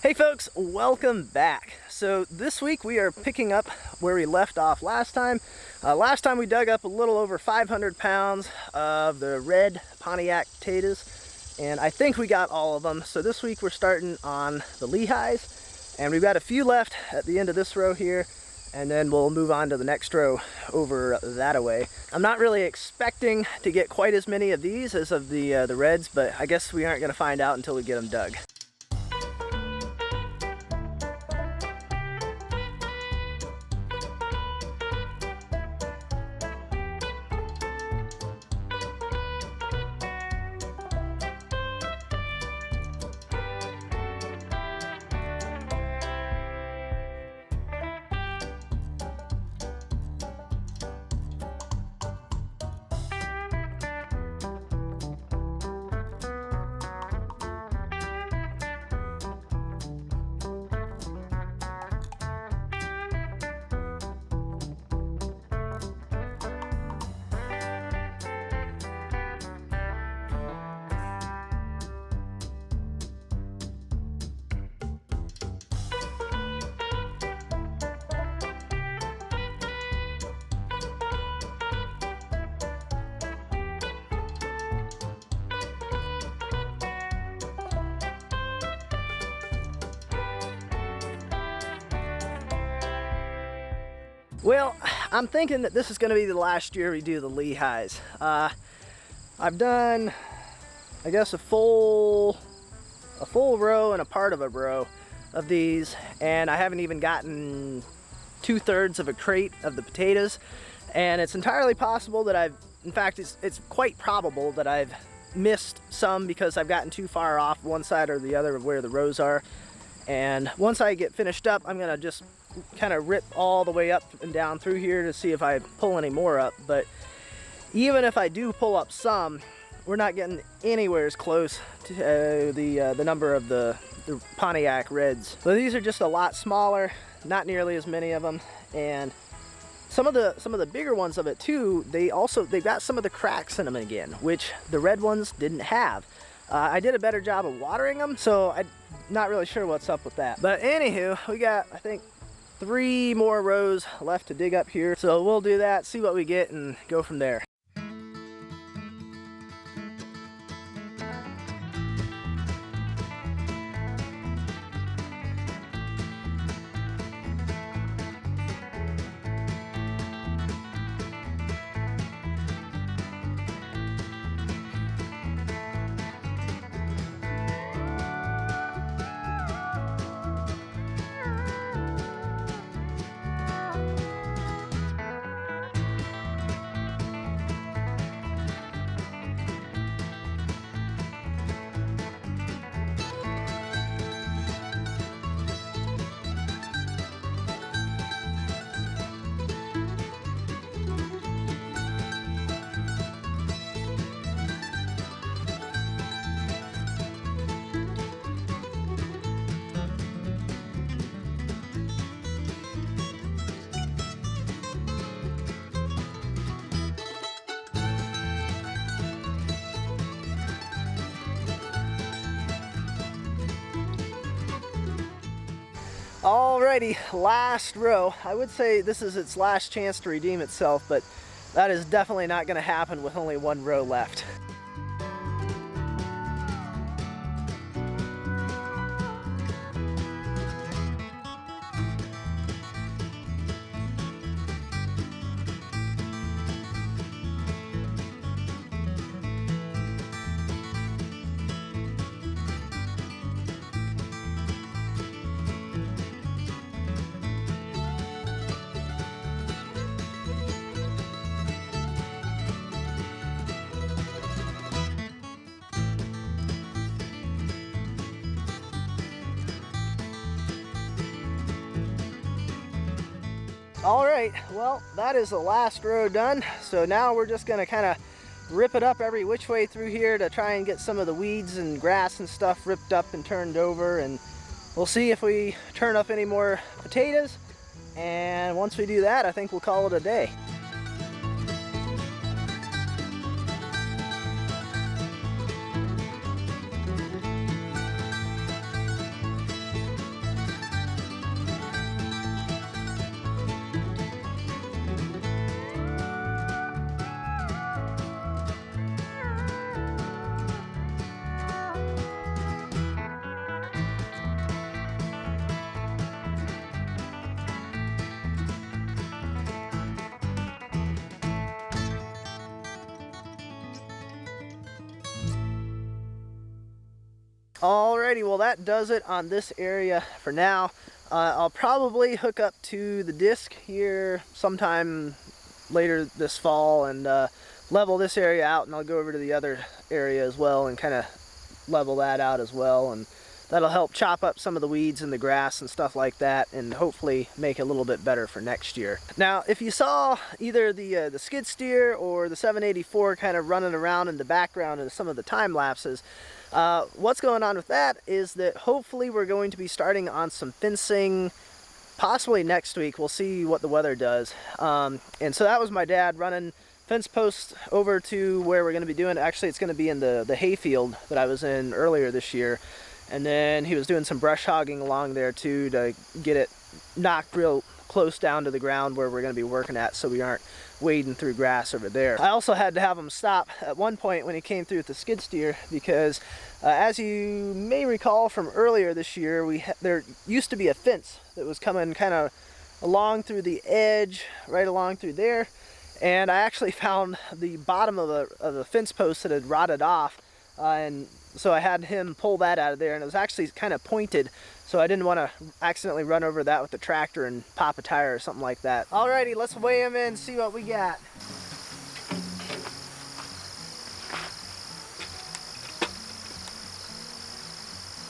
Hey folks, welcome back. So this week we are picking up where we left off last time. Last time we dug up a little over 500 pounds of the red Pontiac potatoes, and I think we got all of them. So this week we're starting on the Lehighs, and we've got a few left at the end of this row here, and then we'll move on to the next row over that-a-way. I'm not really expecting to get quite as many of these as of the reds, but I guess we aren't going to find out until we get them dug. Well, I'm thinking that this is going to be the last year we do the Lehighs. I've done, I guess, a full row and a part of a row of these, and I haven't even gotten 2/3 of a crate of the potatoes. And it's entirely possible that in fact, it's quite probable that I've missed some because I've gotten too far off one side or the other of where the rows are. And once I get finished up, I'm gonna just kind of rip all the way up and down through here to see if I pull any more up. But even if I do pull up some, we're not getting anywhere as close to the number of the Pontiac reds. So these are just a lot smaller, not nearly as many of them, and some of the bigger ones of it too, they've got some of the cracks in them again, which the red ones didn't have. I did a better job of watering them, so I'm not really sure what's up with that. But anywho, we got, I think, 3 more rows left to dig up here. So we'll do that, see what we get, and go from there. Alrighty, last row. I would say this is its last chance to redeem itself, but that is definitely not going to happen with only 1 row left. All right, well, that is the last row done. So now we're just gonna kind of rip it up every which way through here to try and get some of the weeds and grass and stuff ripped up and turned over, and we'll see if we turn up any more potatoes. And once we do that, I think we'll call it a day. Alrighty, well that does it on this area for now. I'll probably hook up to the disc here sometime later this fall and level this area out, and I'll go over to the other area as well and kind of level that out as well, and that'll help chop up some of the weeds and the grass and stuff like that, and hopefully make it a little bit better for next year. Now, if you saw either the skid steer or the 784 kind of running around in the background of some of the time lapses, what's going on with that is that hopefully we're going to be starting on some fencing possibly next week. We'll see what the weather does. And so that was my dad running fence posts over to where we're going to be doing. Actually, it's going to be in the hayfield that I was in earlier this year. And then he was doing some brush hogging along there too to get it knocked real close down to the ground where we're going to be working at, so we aren't wading through grass over there. I also had to have him stop at one point when he came through with the skid steer because as you may recall from earlier this year, there used to be a fence that was coming kind of along through the edge, right along through there, and I actually found the bottom of the fence post that had rotted off, and so I had him pull that out of there, and it was actually kind of pointed, so I didn't want to accidentally run over that with the tractor and pop a tire or something like that. Alrighty, let's weigh him in, see what we got.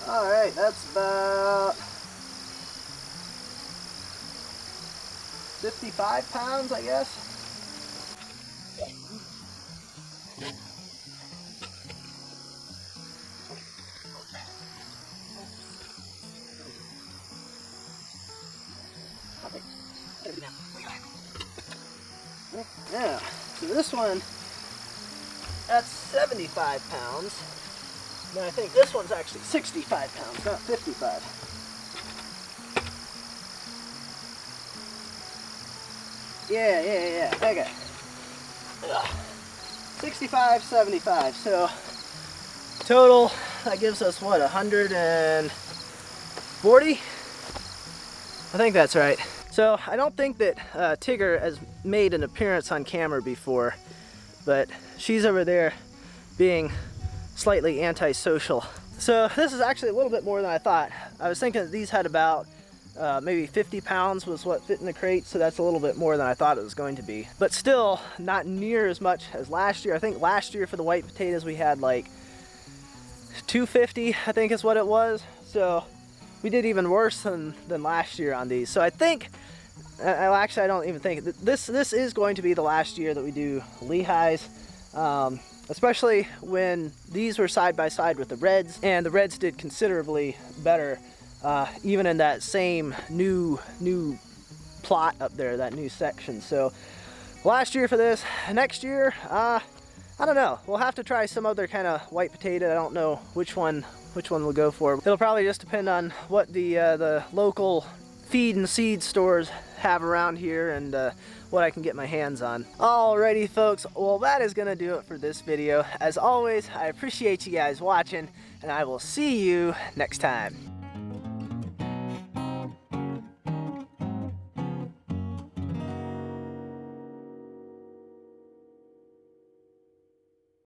Alright, that's about 55 pounds, I guess. Yeah, so this one, that's 75 pounds. Then I think this one's actually 65 pounds, not 55. Yeah, okay. 65, 75, so total, that gives us what, 140? I think that's right. So I don't think that Tigger has made an appearance on camera before, but she's over there being slightly antisocial. So this is actually a little bit more than I thought. I was thinking that these had about maybe 50 pounds was what fit in the crate, so that's a little bit more than I thought it was going to be. But still, not near as much as last year. I think last year for the white potatoes we had like 250, I think is what it was. So we did even worse than last year on these. So I think, actually I don't even think, this is going to be the last year that we do Lehighs. Especially when these were side by side with the reds, and the reds did considerably better, even in that same new plot up there, that new section. So last year for this, next year, I don't know. We'll have to try some other kind of white potato. I don't know which one we'll go for. It'll probably just depend on what the local feed and seed stores have around here and what I can get my hands on. Alrighty folks, well that is gonna do it for this video. As always, I appreciate you guys watching, and I will see you next time.